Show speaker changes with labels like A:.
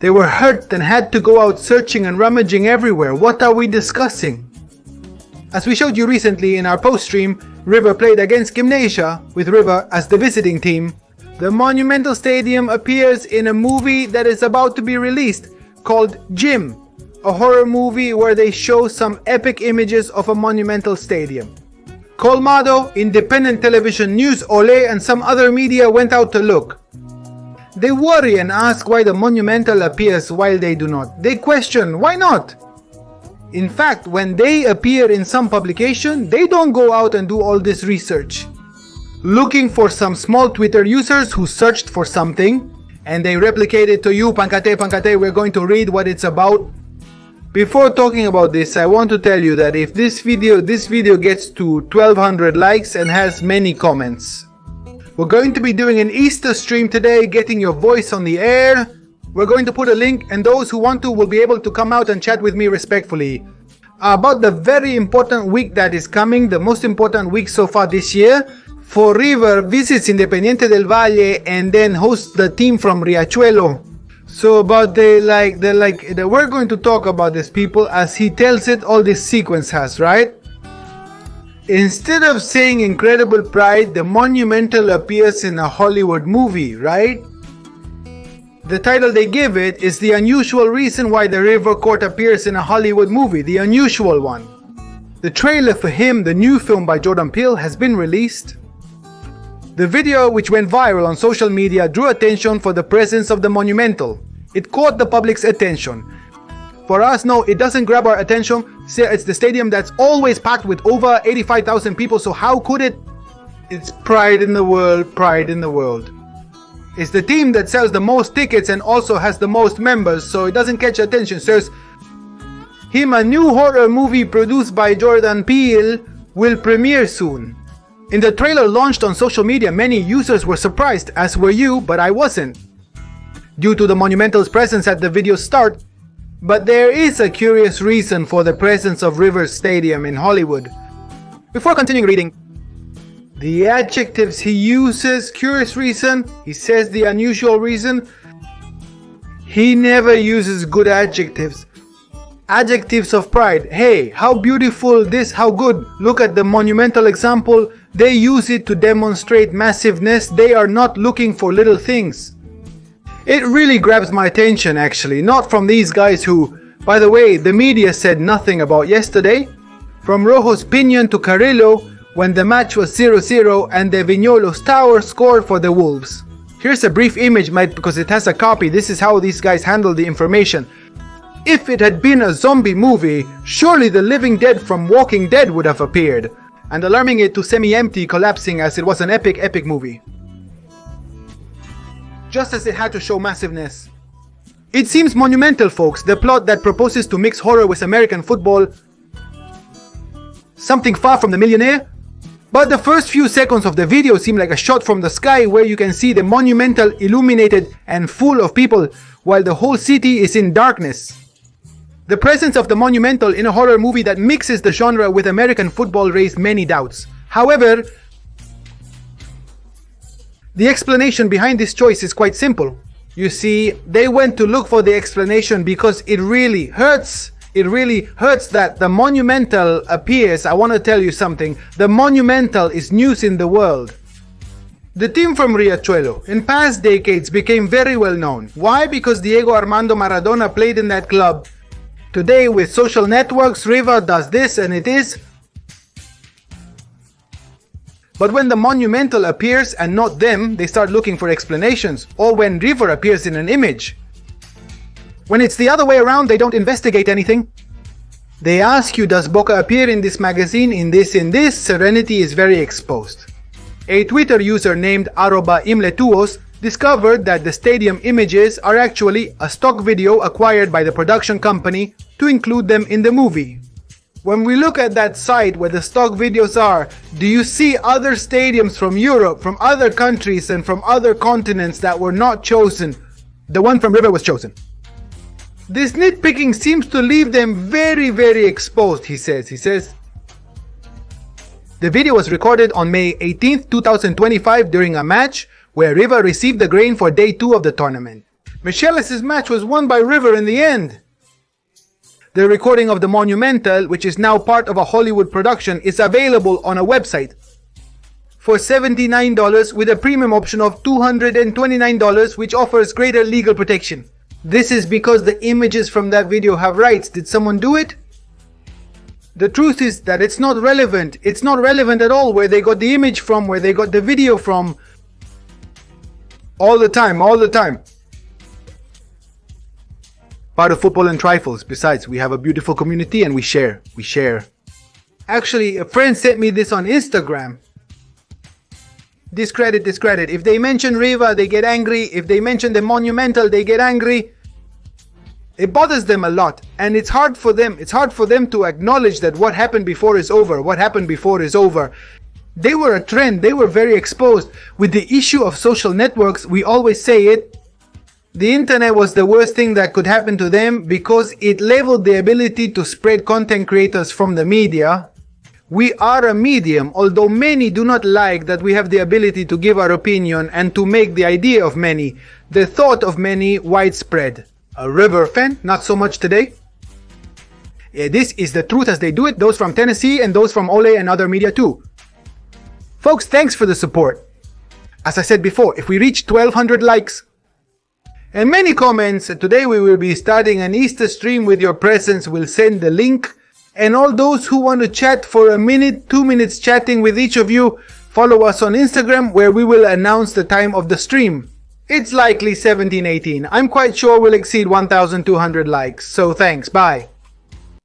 A: They were hurt and had to go out searching and rummaging everywhere. What are we discussing? As we showed you recently in our post-stream, River played against Gimnasia, with River as the visiting team. The Monumental Stadium appears in a movie that is about to be released called Jim, a horror movie where they show some epic images of a monumental stadium. Colmado, Independent Television News, Olé and some other media went out to look. They worry and ask why the Monumental appears while they do not. They question, why not? In fact, when they appear in some publication, they don't go out and do all this research. Looking for some small Twitter users who searched for something, and they replicate it to you, Pancate, we're going to read what it's about. Before talking about this, I want to tell you that if this video gets to 1200 likes and has many comments, we're going to be doing an Easter stream today, getting your voice on the air. We're going to put a link, and those who want to will be able to come out and chat with me respectfully about the very important week that is coming, the most important week so far this year. For River visits Independiente del Valle and then hosts the team from Riachuelo. So about we're going to talk about this, people, as he tells it, all this sequence has, right? Instead of saying incredible pride, the Monumental appears in a Hollywood movie, right? The title they give it is the unusual reason why the River Court appears in a Hollywood movie, the unusual one. The trailer for Him, the new film by Jordan Peele, has been released. The video, which went viral on social media, drew attention for the presence of the Monumental. It caught the public's attention. For us, no, it doesn't grab our attention. It's the stadium that's always packed with over 85,000 people, so how could it? It's pride in the world, pride in the world. It's the team that sells the most tickets and also has the most members, so it doesn't catch attention. Says Him, a new horror movie produced by Jordan Peele, will premiere soon. In the trailer launched on social media, many users were surprised, as were you, but I wasn't, due to the Monumental's presence at the video's start. But there is a curious reason for the presence of River Stadium in Hollywood. Before continuing reading, the adjectives he uses, curious reason, he says the unusual reason. He never uses good adjectives. Adjectives of pride. Hey, how beautiful this, how good. Look at the Monumental example. They use it to demonstrate massiveness. They are not looking for little things. It really grabs my attention, actually. Not from these guys who, by the way, the media said nothing about yesterday. From Rojo's Pinion to Carrillo, when the match was 0-0 and the Viñolos Tower scored for the Wolves. Here's a brief image, mate, because it has a copy. This is how these guys handle the information. If it had been a zombie movie, surely the living dead from Walking Dead would have appeared, and alarming it to semi-empty, collapsing as it was an epic movie. Just as it had to show massiveness. It seems Monumental, folks, the plot that proposes to mix horror with American football, something far from The Millionaire. But the first few seconds of the video seem like a shot from the sky where you can see the Monumental illuminated and full of people while the whole city is in darkness. The presence of the Monumental in a horror movie that mixes the genre with American football raised many doubts. However, the explanation behind this choice is quite simple. You see, they went to look for the explanation because it really hurts. It really hurts that the Monumental appears. I want to tell you something. The Monumental is news in the world. The team from Riachuelo in past decades became very well known. Why? Because Diego Armando Maradona played in that club. Today, with social networks, River does this and it is. But when the Monumental appears and not them, they start looking for explanations. Or when River appears in an image. When it's the other way around, they don't investigate anything. They ask you, does Boca appear in this magazine, in this? Serenity is very exposed. A Twitter user named @imletuos discovered that the stadium images are actually a stock video acquired by the production company to include them in the movie. When we look at that site where the stock videos are, do you see other stadiums from Europe, from other countries and from other continents that were not chosen? The one from River was chosen. This nitpicking seems to leave them very exposed, he says. The video was recorded on May 18th, 2025 during a match where River received the grain for day 2 of the tournament. Michelis' match was won by River in the end. The recording of the Monumental, which is now part of a Hollywood production, is available on a website for $79 with a premium option of $229, which offers greater legal protection. This is because the images from that video have rights. Did someone do it? The truth is that it's not relevant. It's not relevant at all where they got the image from, where they got the video from. All the time. Part of Football and Trifles. Besides, we have a beautiful community and we share. Actually, a friend sent me this on Instagram. Discredit. If they mention Riva, they get angry. If they mention the Monumental, they get angry. It bothers them a lot, and it's hard for them to acknowledge that what happened before is over. They were a trend. They were very exposed. With the issue of social networks, we always say it. The internet was the worst thing that could happen to them because it leveled the ability to spread content creators from the media. We are a medium, although many do not like that we have the ability to give our opinion and to make the idea of many, the thought of many, widespread. A River fan? Not so much today. Yeah, this is the truth as they do it, those from Tennessee and those from Ole and other media too. Folks, thanks for the support. As I said before, if we reach 1200 likes and many comments, today we will be starting an Easter stream with your presence. We'll send the link. And all those who want to chat for a minute, 2 minutes chatting with each of you, follow us on Instagram where we will announce the time of the stream. It's likely 17-18. I'm quite sure we'll exceed 1200 likes. So thanks. Bye.